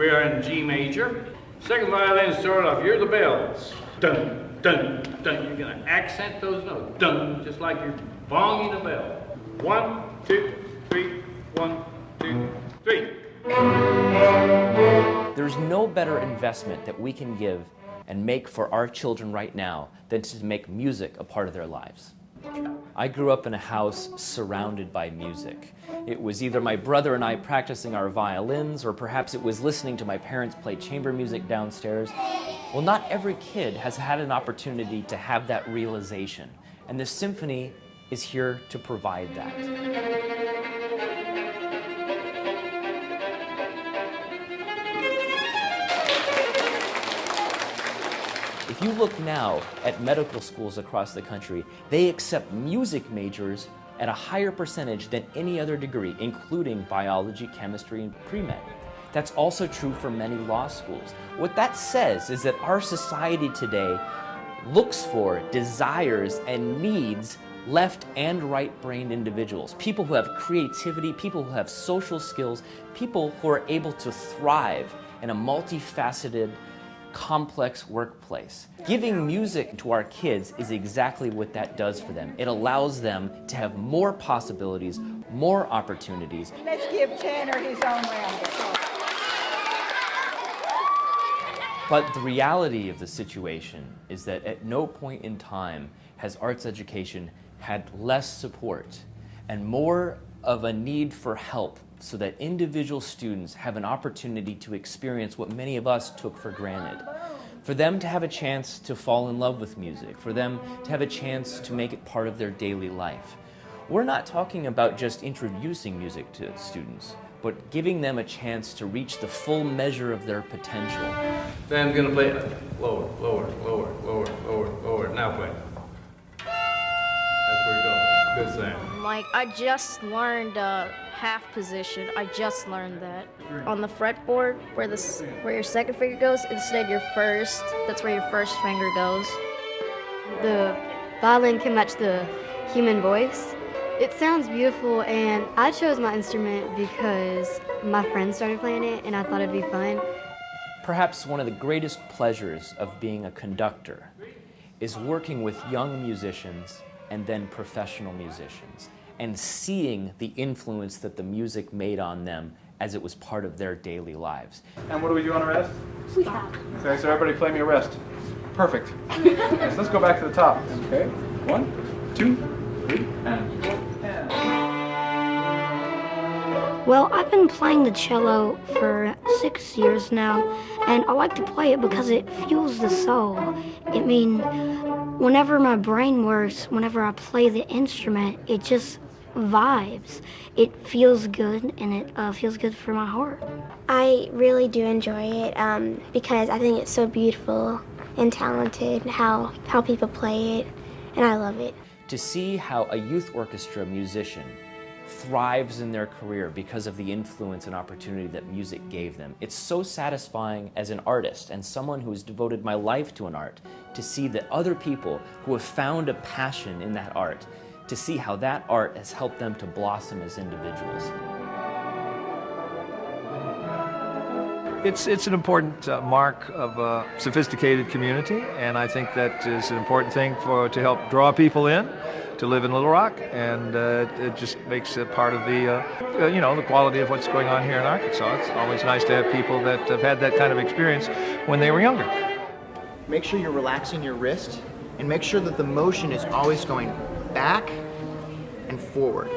We are in G major. Second violin start off, hear the bells. Dun, dun, dun. You're gonna accent those notes. Dun, just like you're bonging a bell. 1, 2, 3, 1, 2, 3. There's no better investment that we can give and make for our children right now than to make music a part of their lives. I grew up in a house surrounded by music. It was either my brother and I practicing our violins, or perhaps it was listening to my parents play chamber music downstairs. Well, not every kid has had an opportunity to have that realization, and the symphony is here to provide that. If you look now at medical schools across the country, they accept music majors at a higher percentage than any other degree, including biology, chemistry, and pre-med. That's also true for many law schools. What that says is that our society today looks for, desires, and needs left and right-brained individuals, people who have creativity, people who have social skills, people who are able to thrive in a multifaceted, complex workplace. Giving music to our kids is exactly what that does for them. It allows them to have more possibilities, more opportunities. Let's give Tanner his own round of applause. But the reality of the situation is that at no point in time has arts education had less support and more of a need for help, so that individual students have an opportunity to experience what many of us took for granted. For them to have a chance to fall in love with music, for them to have a chance to make it part of their daily life. We're not talking about just introducing music to students, but giving them a chance to reach the full measure of their potential. Then I'm gonna play lower, lower, lower, lower, lower, lower. Now play. That's where you go. Good sound. Like, I just learned half position. I just learned that. On the fretboard, where your second finger goes, instead your first, that's where your first finger goes. The violin can match the human voice. It sounds beautiful, and I chose my instrument because my friends started playing it and I thought it'd be fun. Perhaps one of the greatest pleasures of being a conductor is working with young musicians and then professional musicians, and seeing the influence that the music made on them as it was part of their daily lives. And what do we do on a rest? We have. Okay, so everybody play me a rest. Perfect. Yes, let's go back to the top. Okay, 1, 2, 3, and 4, and. Well, I've been playing the cello for 6 years now, and I like to play it because it fuels the soul. Whenever my brain works, whenever I play the instrument, it just vibes. It feels good, and it feels good for my heart. I really do enjoy it because I think it's so beautiful and talented how people play it, and I love it. To see how a youth orchestra musician thrives in their career because of the influence and opportunity that music gave them. It's so satisfying as an artist and someone who has devoted my life to an art to see that other people who have found a passion in that art, to see how that art has helped them to blossom as individuals. It's an important mark of a sophisticated community, and I think that is an important thing to help draw people in to live in Little Rock, and it just makes it part of the quality of what's going on here in Arkansas. It's always nice to have people that have had that kind of experience when they were younger. Make sure you're relaxing your wrist, and make sure that the motion is always going back and forward.